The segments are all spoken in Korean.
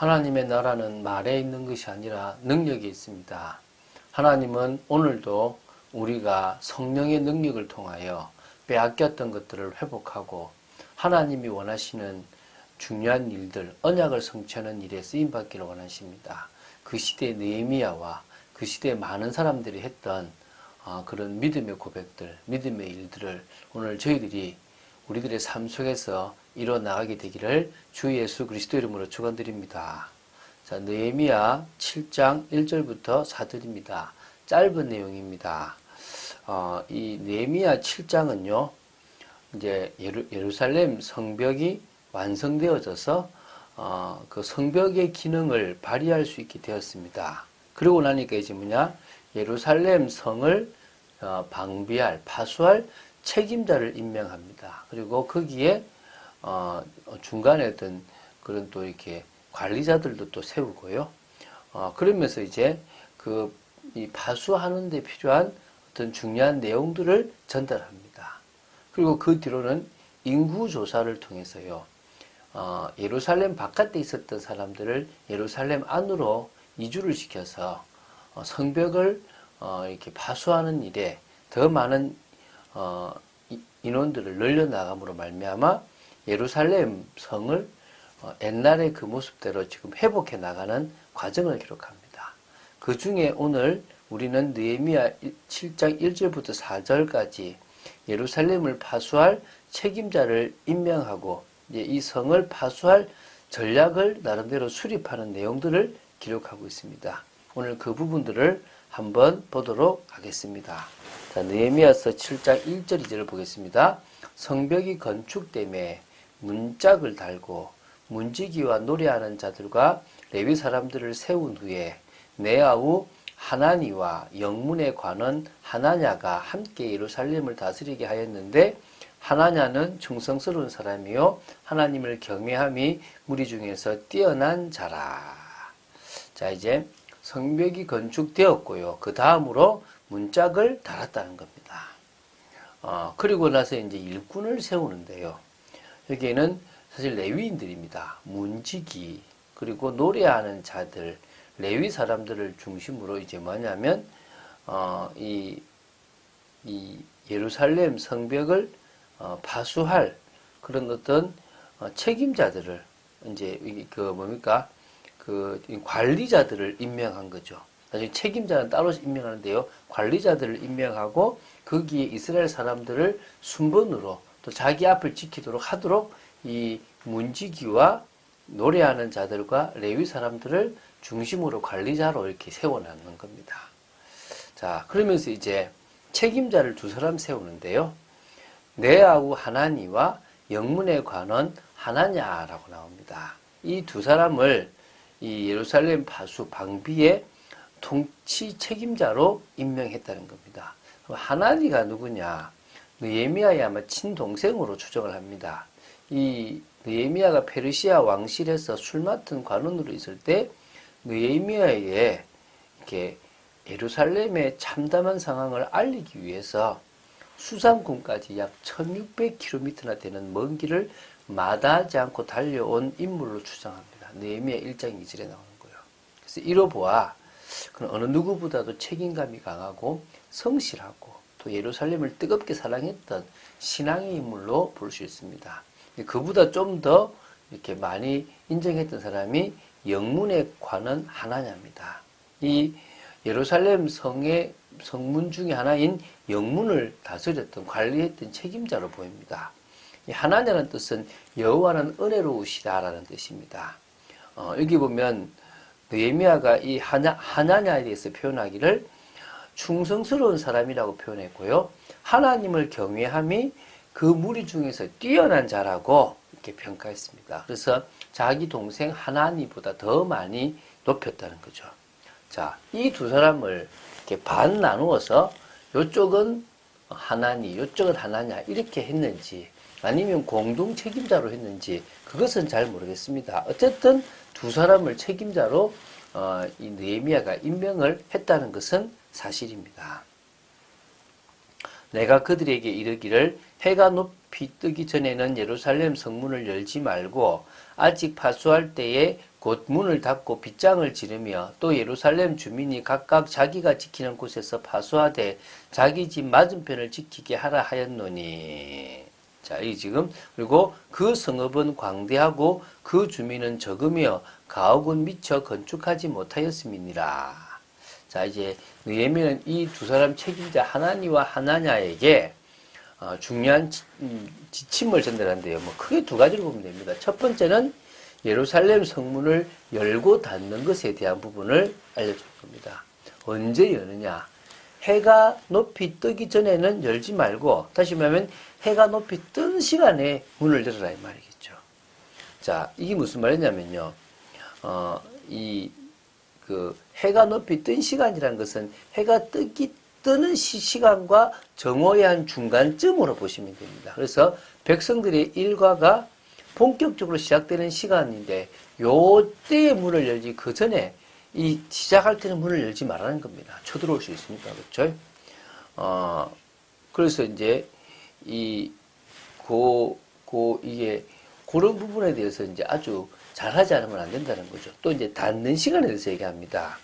하나님의 나라는 말에 있는 것이 아니라 능력이 있습니다. 하나님은 오늘도 우리가 성령의 능력을 통하여 빼앗겼던 것들을 회복하고 하나님이 원하시는 중요한 일들, 언약을 성취하는 일에 쓰임받기를 원하십니다. 그 시대의 느헤미야와 그 시대의 많은 사람들이 했던 그런 믿음의 고백들, 믿음의 일들을 오늘 저희들이 우리들의 삶 속에서 이뤄나가게 되기를 주 예수 그리스도 이름으로 축원드립니다. 자, 느헤미야 7장 1절부터 4절입니다. 짧은 내용입니다. 이 느헤미야 7장은요, 이제 예루살렘 성벽이 완성되어져서 그 성벽의 기능을 발휘할 수 있게 되었습니다. 그러고 나니까 이제 예루살렘 성을 방비할, 파수할 책임자를 임명합니다. 그리고 거기에 중간에 어떤 그런 또 이렇게 관리자들도 또 세우고요. 그러면서 이제 이 파수하는 데 필요한 어떤 중요한 내용들을 전달합니다. 그리고 그 뒤로는 인구 조사를 통해서요. 예루살렘 바깥에 있었던 사람들을 예루살렘 안으로 이주를 시켜서 성벽을 이렇게 파수하는 일에 더 많은 인원들을 늘려나감으로 말미암아 예루살렘 성을 옛날의 그 모습대로 지금 회복해 나가는 과정을 기록합니다. 그 중에 오늘 우리는 느헤미야 7장 1절부터 4절까지 예루살렘을 파수할 책임자를 임명하고 이 성을 파수할 전략을 나름대로 수립하는 내용들을 기록하고 있습니다. 오늘 그 부분들을 한번 보도록 하겠습니다. 자, 느헤미야서 7장 1절 2절을 보겠습니다. 성벽이 건축됨에 문짝을 달고 문지기와 노래하는 자들과 레위 사람들을 세운 후에 내 아우 하나니와 영문의 관원 하나냐가 함께 예루살렘을 다스리게 하였는데 하나냐는 충성스러운 사람이요 하나님을 경외함이 무리 중에서 뛰어난 자라. 자, 이제 성벽이 건축되었고요. 그 다음으로 문짝을 달았다는 겁니다. 그리고 나서 이제 일꾼을 세우는데요. 여기에는 사실 레위인들입니다. 문지기, 그리고 노래하는 자들, 레위 사람들을 중심으로 이제 뭐냐면, 이 예루살렘 성벽을 파수할 그런 어떤 책임자들을 이제 관리자들을 임명한 거죠. 나중에 책임자는 따로 임명하는데요. 관리자들을 임명하고 거기에 이스라엘 사람들을 순번으로 또 자기 앞을 지키도록 하도록 이 문지기와 노래하는 자들과 레위 사람들을 중심으로 관리자로 이렇게 세워놓는 겁니다. 자, 그러면서 이제 책임자를 두 사람 세우는데요. 내 아우 하나니와 영문의 관원 하나냐라고 나옵니다. 이 두 사람을 이 예루살렘 파수 방비의 통치 책임자로 임명했다는 겁니다. 하나니가 누구냐? 느헤미야의 아마 친동생으로 추정을 합니다. 이 느헤미야가 페르시아 왕실에서 술 맡은 관원으로 있을 때 느헤미야에게 이렇게 예루살렘의 참담한 상황을 알리기 위해서 수상군까지 약 1600km나 되는 먼 길을 마다하지 않고 달려온 인물로 추정합니다. 느헤미야 1장 2절에 나오는 거예요. 그래서 이로보아 그는 어느 누구보다도 책임감이 강하고 성실하고 또 예루살렘을 뜨겁게 사랑했던 신앙의 인물로 볼 수 있습니다. 그보다 좀 더 이렇게 많이 인정했던 사람이 영문의 관원 하나냐입니다. 이 예루살렘 성의 성문 중에 하나인 영문을 다스렸던 관리했던 책임자로 보입니다. 이 하나냐는 뜻은 여호와는 은혜로우시다라는 뜻입니다. 여기 보면 느헤미야가 이 하나냐에 대해서 표현하기를 충성스러운 사람이라고 표현했고요. 하나님을 경외함이 그 무리 중에서 뛰어난 자라고 이렇게 평가했습니다. 그래서 자기 동생 하나니보다 더 많이 높였다는 거죠. 자, 이 두 사람을 이렇게 반 나누어서 요쪽은 하나니, 요쪽은 하나냐 이렇게 했는지 아니면 공동 책임자로 했는지 그것은 잘 모르겠습니다. 어쨌든 두 사람을 책임자로 이 느헤미야가 임명을 했다는 것은 사실입니다. 내가 그들에게 이르기를 해가 높이 뜨기 전에는 예루살렘 성문을 열지 말고 아직 파수할 때에 곧 문을 닫고 빗장을 지르며 또 예루살렘 주민이 각각 자기가 지키는 곳에서 파수하되 자기 집 맞은편을 지키게 하라 하였노니. 자, 이 지금 그리고 그 성읍은 광대하고 그 주민은 적으며 가옥은 미처 건축하지 못하였음이니라. 자, 이제 느헤미야는 이 두 사람 책임자 하나니와 하나냐에게 중요한 지침을 전달한대요. 뭐 크게 두 가지로 보면 됩니다. 첫 번째는 예루살렘 성문을 열고 닫는 것에 대한 부분을 알려줄 겁니다. 언제 여느냐? 해가 높이 뜨기 전에는 열지 말고, 다시 말하면 해가 높이 뜬 시간에 문을 열어라 이 말이겠죠. 자, 이게 무슨 말이냐면요. 해가 높이 뜬 시간이라는 것은 해가 뜨는 시간과 정오의 한 중간쯤으로 보시면 됩니다. 그래서 백성들의 일과가 본격적으로 시작되는 시간인데 요 때에 문을 열지 그 전에 이 시작할 때는 문을 열지 말라는 겁니다. 쳐들어올 수 있으니까. 그렇죠? 그래서 이제 이게 그런 부분에 대해서 이제 아주 잘하지 않으면 안 된다는 거죠. 또 이제 닫는 시간에 대해서 얘기합니다.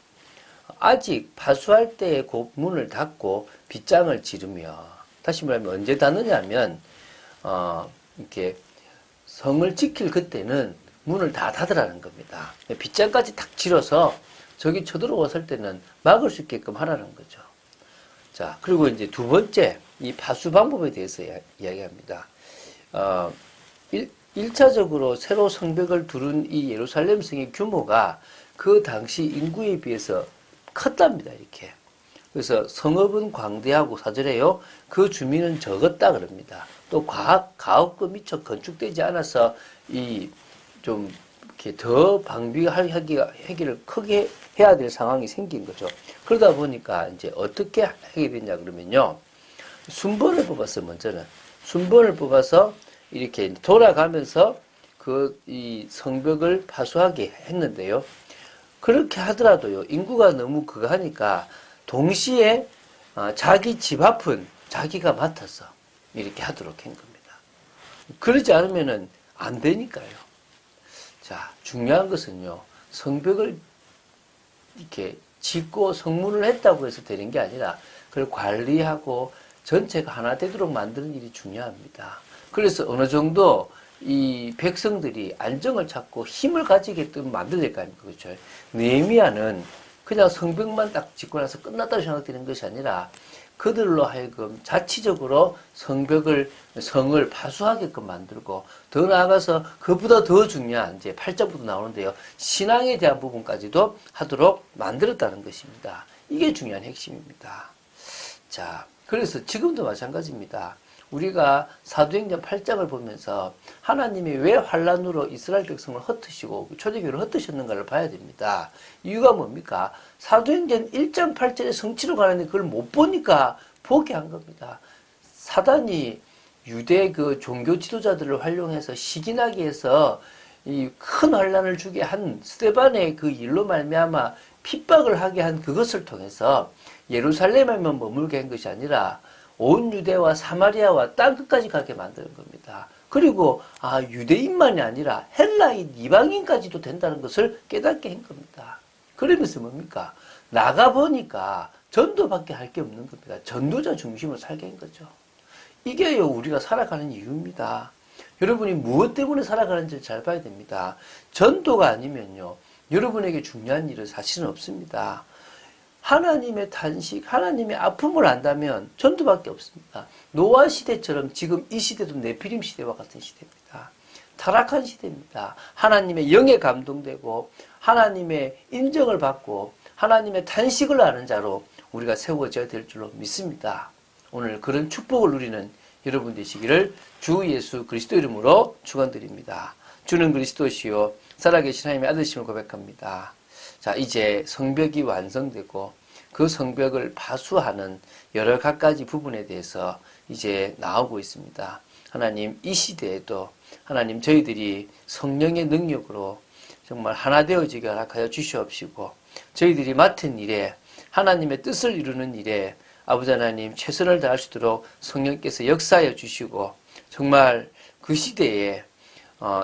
아직 파수할 때에 곧 문을 닫고 빗장을 지르며, 다시 말하면 언제 닫느냐면 이렇게 성을 지킬 그때는 문을 다 닫으라는 겁니다. 빗장까지 탁 지러서 저기 쳐들어왔을 때는 막을 수 있게끔 하라는 거죠. 자, 그리고 이제 두 번째, 이 파수 방법에 대해서 이야기합니다. 1차적으로 새로 성벽을 두른 이 예루살렘 성의 규모가 그 당시 인구에 비해서 컸답니다, 이렇게. 그래서 성읍은 광대하고 사절에요. 그 주민은 적었다 그럽니다. 또 가옥도 미처 건축되지 않아서 좀 이렇게 더 하기를 크게 해야 될 상황이 생긴 거죠. 그러다 보니까 이제 어떻게 하게 됐냐 그러면요. 순번을 뽑았어요, 먼저는. 순번을 뽑아서 이렇게 돌아가면서 이 성벽을 파수하게 했는데요. 그렇게 하더라도요, 인구가 너무 그거 하니까 동시에 자기 집 앞은 자기가 맡아서 이렇게 하도록 한 겁니다. 그러지 않으면은 안 되니까요. 자, 중요한 것은요, 성벽을 이렇게 짓고 성문을 했다고 해서 되는 게 아니라 그걸 관리하고 전체가 하나 되도록 만드는 일이 중요합니다. 그래서 어느 정도 이 백성들이 안정을 찾고 힘을 가지게끔 만들어야 될 거 아닙니까? 그렇죠? 느헤미야는 그냥 성벽만 딱 짓고 나서 끝났다고 생각되는 것이 아니라 그들로 하여금 자치적으로 성을 파수하게끔 만들고, 더 나아가서 그보다 더 중요한 이제 8장부터 나오는데요. 신앙에 대한 부분까지도 하도록 만들었다는 것입니다. 이게 중요한 핵심입니다. 자, 그래서 지금도 마찬가지입니다. 우리가 사도행전 8장을 보면서 하나님이 왜 환란으로 이스라엘 백성을 흩으시고 초대교회를 흩으셨는가를 봐야 됩니다. 이유가 뭡니까? 사도행전 1장 8절의 성취로 가는데 그걸 못 보니까 포기한 겁니다. 사단이 유대 그 종교 지도자들을 활용해서 시기나게 해서 이 큰 환란을 주게 한 스데반의 그 일로 말미암아 핍박을 하게 한 그것을 통해서 예루살렘에만 머물게 한 것이 아니라 온 유대와 사마리아와 땅끝까지 가게 만드는 겁니다. 그리고 유대인만이 아니라 헬라인 이방인까지도 된다는 것을 깨닫게 한 겁니다. 그러면서 뭡니까? 나가보니까 전도밖에 할 게 없는 겁니다. 전도자 중심으로 살게 한 거죠. 이게 우리가 살아가는 이유입니다. 여러분이 무엇 때문에 살아가는지를 잘 봐야 됩니다. 전도가 아니면요, 여러분에게 중요한 일은 사실은 없습니다. 하나님의 탄식, 하나님의 아픔을 안다면 전도밖에 없습니다. 노아 시대처럼 지금 이 시대도 네피림 시대와 같은 시대입니다. 타락한 시대입니다. 하나님의 영에 감동되고 하나님의 인정을 받고 하나님의 탄식을 아는 자로 우리가 세워져야 될 줄로 믿습니다. 오늘 그런 축복을 누리는 여러분 되시기를 주 예수 그리스도 이름으로 축원드립니다. 주는 그리스도시요 살아계신 하나님의 아들심을 고백합니다. 자, 이제 성벽이 완성되고 그 성벽을 파수하는 여러 가지 부분에 대해서 이제 나오고 있습니다. 하나님, 이 시대에도 하나님 저희들이 성령의 능력으로 정말 하나 되어지게 허락하여 주시옵시고, 저희들이 맡은 일에 하나님의 뜻을 이루는 일에 아버지 하나님 최선을 다할 수 있도록 성령께서 역사하여 주시고, 정말 그 시대에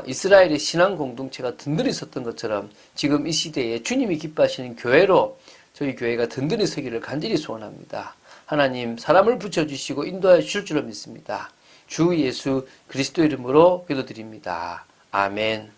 이스라엘의 신앙 공동체가 든든히 섰던 것처럼 지금 이 시대에 주님이 기뻐하시는 교회로 저희 교회가 든든히 서기를 간절히 소원합니다. 하나님 사람을 붙여주시고 인도하여 주실 줄로 믿습니다. 주 예수 그리스도 이름으로 기도드립니다. 아멘.